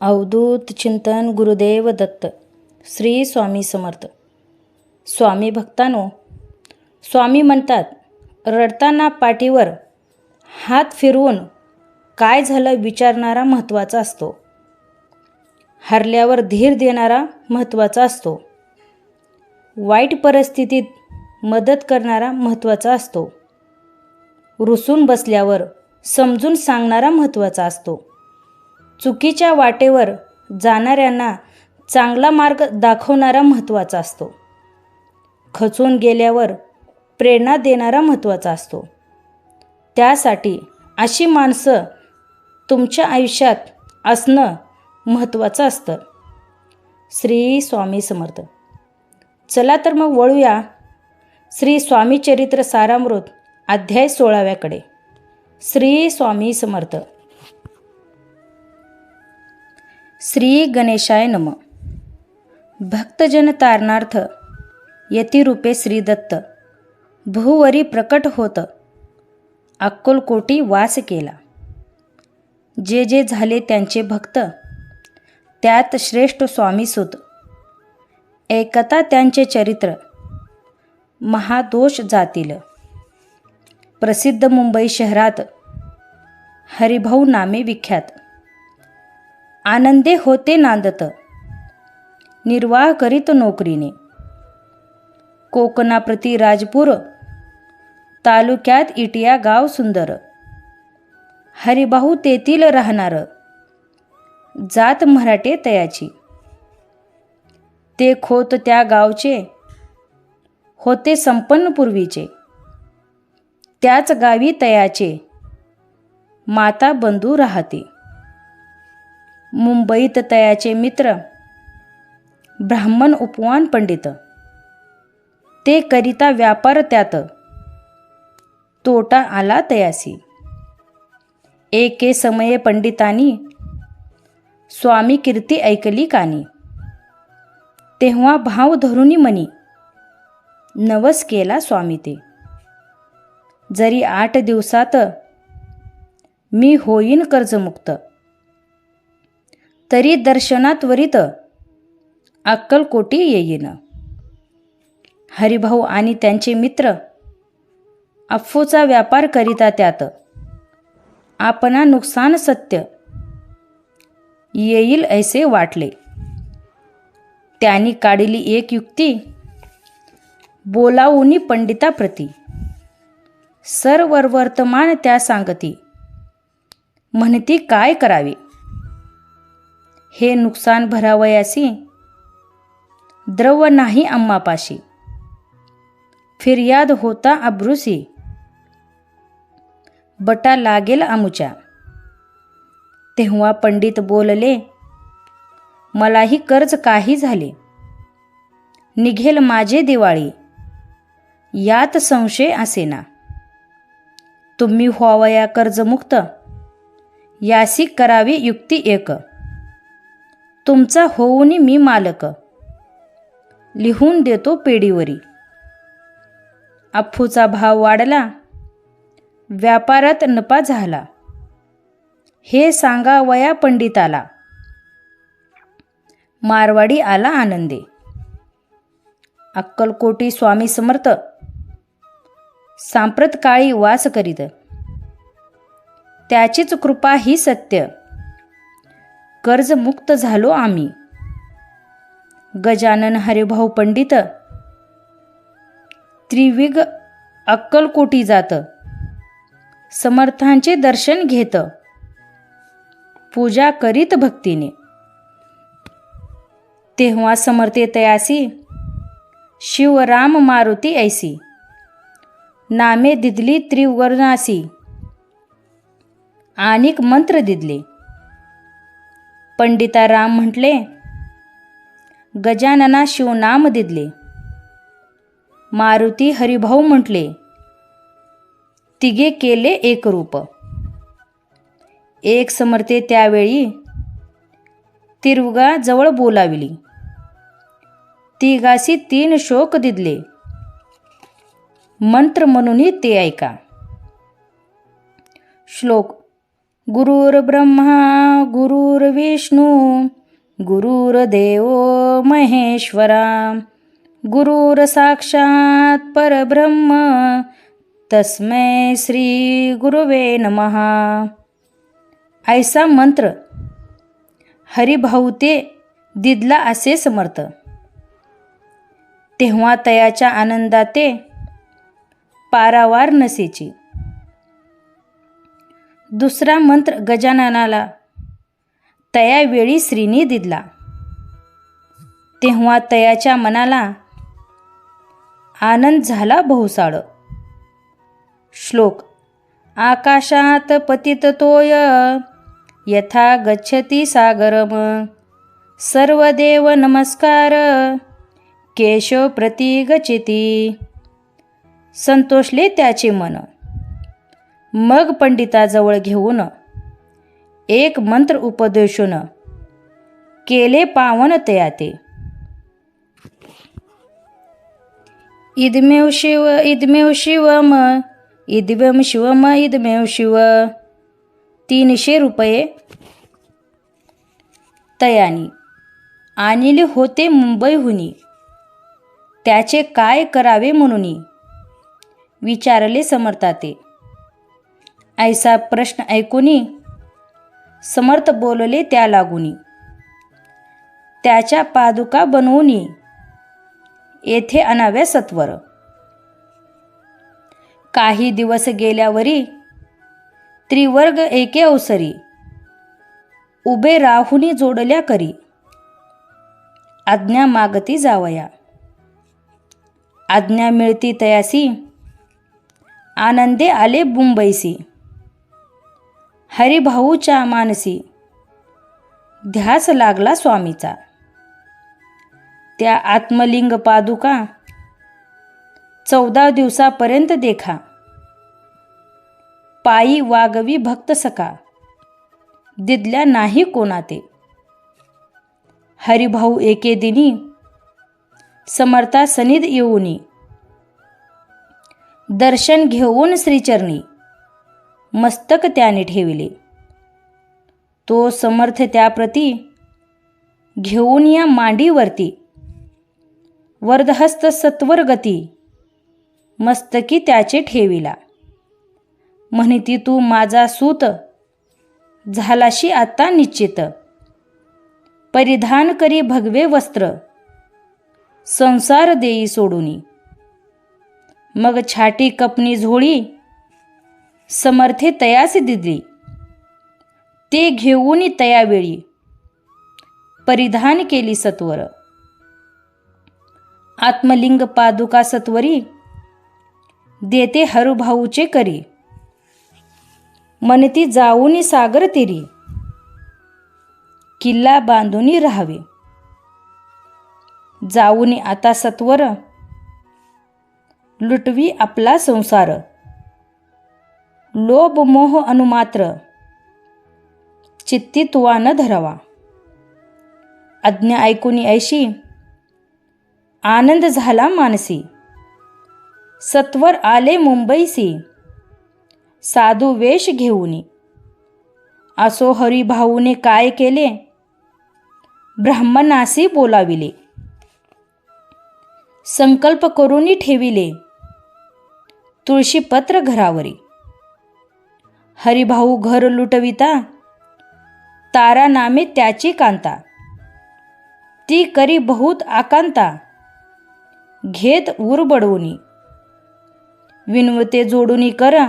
अवधूत चिंतन गुरुदेव दत्त. श्री स्वामी समर्थ. स्वामी भक्तांनो, स्वामी म्हणतात, रडताना पाठीवर हात फिरवून काय झालं विचारणारा महत्त्वाचा असतो. हरल्यावर धीर देणारा महत्त्वाचा असतो. वाईट परिस्थितीत मदत करणारा महत्त्वाचा असतो. रुसून बसल्यावर समजून सांगणारा महत्त्वाचा असतो. चुकीच्या वाटेवर जाणाऱ्यांना चांगला मार्ग दाखवणारा महत्त्वाचा असतो. खचून गेल्यावर प्रेरणा देणारा महत्त्वाचा असतो. त्यासाठी अशी माणसं तुमच्या आयुष्यात असणं महत्त्वाचं असतं. श्री स्वामी समर्थ. चला तर मग वळूया श्री स्वामी चरित्र सारामृत अध्याय 16व्याकडे. श्री स्वामी समर्थ. श्री गणेशाय नमः. भक्तजन तारणार्थ यतिरूपे श्री दत्त भूवरी प्रकट होत अक्कलकोटी वास केला. जे जे झाले त्यांचे भक्त त्यात श्रेष्ठ स्वामीसुत. ऐकता त्यांचे चरित्र महादोष जातील. प्रसिद्ध मुंबई शहरात हरिभाऊ नामे विख्यात. आनंदे होते नांदत निर्वाह करीत नोकरीने. कोकणाप्रती राजपूर तालुक्यात इटिया गाव सुंदर. हरिभाऊ तेथील राहणार जात मराठे तयाची. ते खोत त्या गावचे होते संपन्न पूर्वीचे. त्याच गावी तयाचे माता बंधू राहते. मुंबईत तयाचे मित्र ब्राह्मण उपवान पंडित. ते करिता व्यापार त्यात तोटा आला तयासी. एके समये पंडितांनी स्वामी कीर्ती ऐकली कानी. तेव्हा भाव धरुनी मनी नवस केला स्वामी ते. जरी 8 दिवसात मी होईन कर्जमुक्त. तरी दर्शनात त्वरित अक्कलकोटी येईन. हरिभाऊ आणि त्यांचे मित्र अफूचा व्यापार करिता त्यात. आपणा नुकसान सत्य येईल ऐसे वाटले. त्यांनी काढली एक युक्ती बोलावूनी पंडिताप्रती. सर्व वर्तमान त्या सांगती म्हणती काय करावे. हे नुकसान भरावयासी द्रव्य नाही आम्हापाशी. फिर्याद होता अब्रुसी बटा लागेल आमुच्या. तेव्हा पंडित बोलले मलाही कर्ज काही झाले. निघेल माझे दिवाळी यात संशय असेना. तुम्ही व्हावया कर्जमुक्त यासी करावी युक्ती एक. तुमचा होऊनी मी मालक लिहून देतो पेढीवरी. अफूचा भाव वाढला व्यापारात नफा झाला. हे सांगा वया पंडिताला मारवाडी आला आनंदे. अक्कलकोटी स्वामी समर्थ सांप्रत काळी वास करीत. त्याचीच कृपा ही सत्य कर्जमुक्त झालो आम्ही. गजानन हरिभाऊ पंडित त्रिविग अक्कलकोटी जात. समर्थांचे दर्शन घेत पूजा करीत भक्तीने. तेव्हा समर्थे तयासी शिवराम मारुती ऐसी. नामे दिदली त्रिवर्णासी आणिक मंत्र दिदले. पंडिता राम म्हटले गजानना शिवनाम दिदले. मारुती हरिभाऊ म्हटले तिघे केले एक रूप. एक समर्थे त्यावेळी तिरवगा जवळ बोलाविली. तिघासी 3 शोक दिदले. मंत्र म्हणूनही ते ऐका. श्लोक गुरुर्ब्रह्मा गुरुर्विष्णू गुरुर्देव महेश्वरा गुरुर्साक्षात् परब्रह्म तस्मै श्री गुरुवे नमः. ऐसा मंत्र हरिभाऊ ते दिदला असे समर्थ. तेव्हा तयाच्या आनंदात ते पारावार नसेची. दुसरा मंत्र गजाननाला तयावेळी श्रीनी दिदला. तेव्हा तयाच्या मनाला आनंद झाला बहुसाळ. श्लोक. आकाशात पतिततोय यथा गच्छति सागरम सर्वदेव नमस्कार केशव प्रति गच्छति. संतोषले त्याचे मन. मग पंडिताजवळ घेऊन एक मंत्र उपदेशून केले पावन तयाते. इदमेव शिव इदमेव शिवम इदमेव शिवम इदमेव शिव. 300 रुपये तयानी आणले होते मुंबईहुनी. त्याचे काय करावे म्हणून विचारले समर्थाते. ऐसा प्रश्न ऐकूनी समर्थ बोलले त्या लागुनी. त्याच्या पादुका बनवून येथे आणाव्या सत्वर. काही दिवस गेल्यावरी त्रिवर्ग एके अवसरी उभे राहुनी जोडल्या करी आज्ञा मागती जावया. आज्ञा मिळती तयासी आनंदे आले मुंबईसी. हरिभाऊच्या मानसी ध्यास लागला स्वामीचा. त्या आत्मलिंग पादुका 14 दिवसापर्यंत देखा. पायी वागवी भक्त सका दिदल्या नाही कोणाते. हरिभाऊ एके दिनी समर्था सनिध येऊनी दर्शन घेऊन श्रीचरणी मस्तक त्याने ठेविले. तो समर्थ त्याप्रती घेऊन या मांडीवरती वर्धहस्त सत्वर गती मस्तकी त्याचे ठेविला. म्हणती तू माझा सूत झालाशी आता निश्चित. परिधान करी भगवे वस्त्र संसार देई सोडूनी. मग छाटी कपनी झोळी समर्थे तयास दिली. ते घेऊन तयावेळी परिधान केली सत्वर. आत्मलिंग पादुका सत्वरी देते हरुभाऊचे करी. मनती जाऊनी सागर तीरी किल्ला बांधूनी राहावे. जाऊनी आता सत्वर लुटवी आपला संसार. लोभ मोह अनुमात्र चित्ती तुवा न धरावा. आज्ञा ऐकूनी ऐशी आनंद झाला मानसी. सत्वर आले मुंबईसी साधू वेश घेऊनी. असो हरिभाऊने काय केले ब्राह्मणासी बोलाविले. संकल्प करूनी ठेविले तुळशीपत्र घरावरी. हरिभाऊ घर लुटविता तारा नामे त्याची कांता. ती करी बहुत आकांता घेत उर बडवूनी. विनवते जोडूनी करा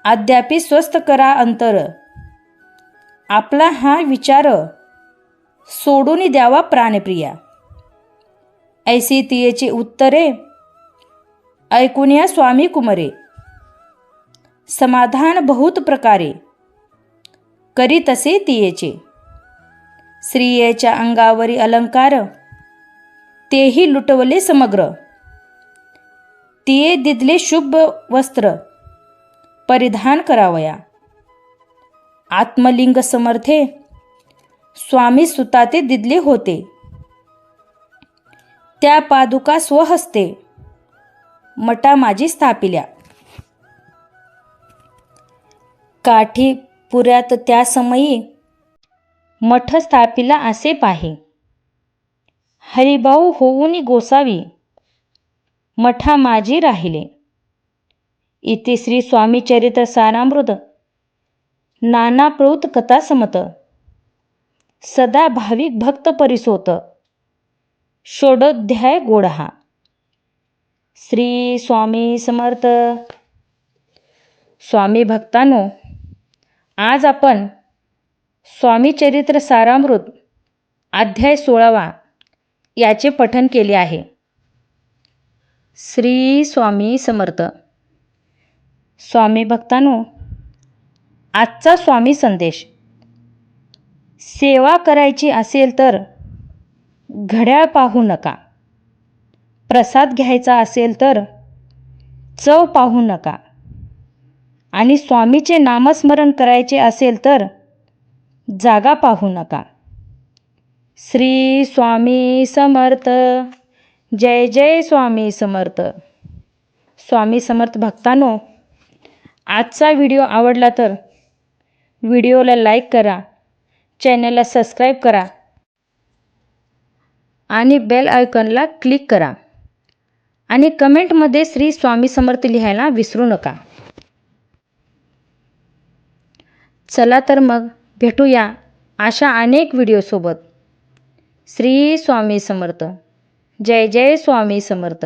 अद्यापि स्वस्थ करा अंतर. आपला हा विचार सोडून द्यावा प्राणप्रिया. ऐसी तियेची उत्तरे ऐकून स्वामी कुमरे. समाधान बहुत प्रकारे करी तसे तियेचे. स्त्रियेच्या अंगावरी अलंकार तेही लुटवले समग्र. तिये दिदले शुभ वस्त्र परिधान करावया. आत्मलिंग समर्थे स्वामी सुताते दिदले होते. त्या पादुका स्वहस्ते मटा माझी स्थापिल्या. काठी पुऱ्यात त्या समयी मठ स्थापिला असे पाहे. हरिभाऊ होऊनी गोसावी मठा माझी राहिले. इति श्री स्वामी चरित्र सारामृत नाना प्रौत कथा समत सदा भाविक भक्त परिसोत षोडोध्याय गोडहा. श्री स्वामी समर्थ. स्वामी भक्तांनो, आज आपण स्वामी चरित्र सारामृत अध्याय 16 याचे पठन केले आहे. श्री स्वामी समर्थ. स्वामी भक्तांनो, आजचा स्वामी संदेश. सेवा करायची असेल तर घड्याळ पाहू नका. प्रसाद घ्यायचा असेल तर चव पाहू नका. आणि स्वामीचे नामस्मरण करायचे असेल तर जागा पाहू नका. श्री स्वामी समर्थ. जय जय स्वामी समर्थ. स्वामी समर्थ भक्तांनो, आजचा व्हिडिओ आवडला तर व्हिडिओला लाईक करा, चॅनलला सबस्क्राईब करा आणि बेल आयकॉनला क्लिक करा आणि कमेंटमध्ये श्री स्वामी समर्थ लिहायला विसरू नका. चला तर मग भेटूया अशा अनेक व्हिडिओसोबत. श्री स्वामी समर्थ. जय जय स्वामी समर्थ.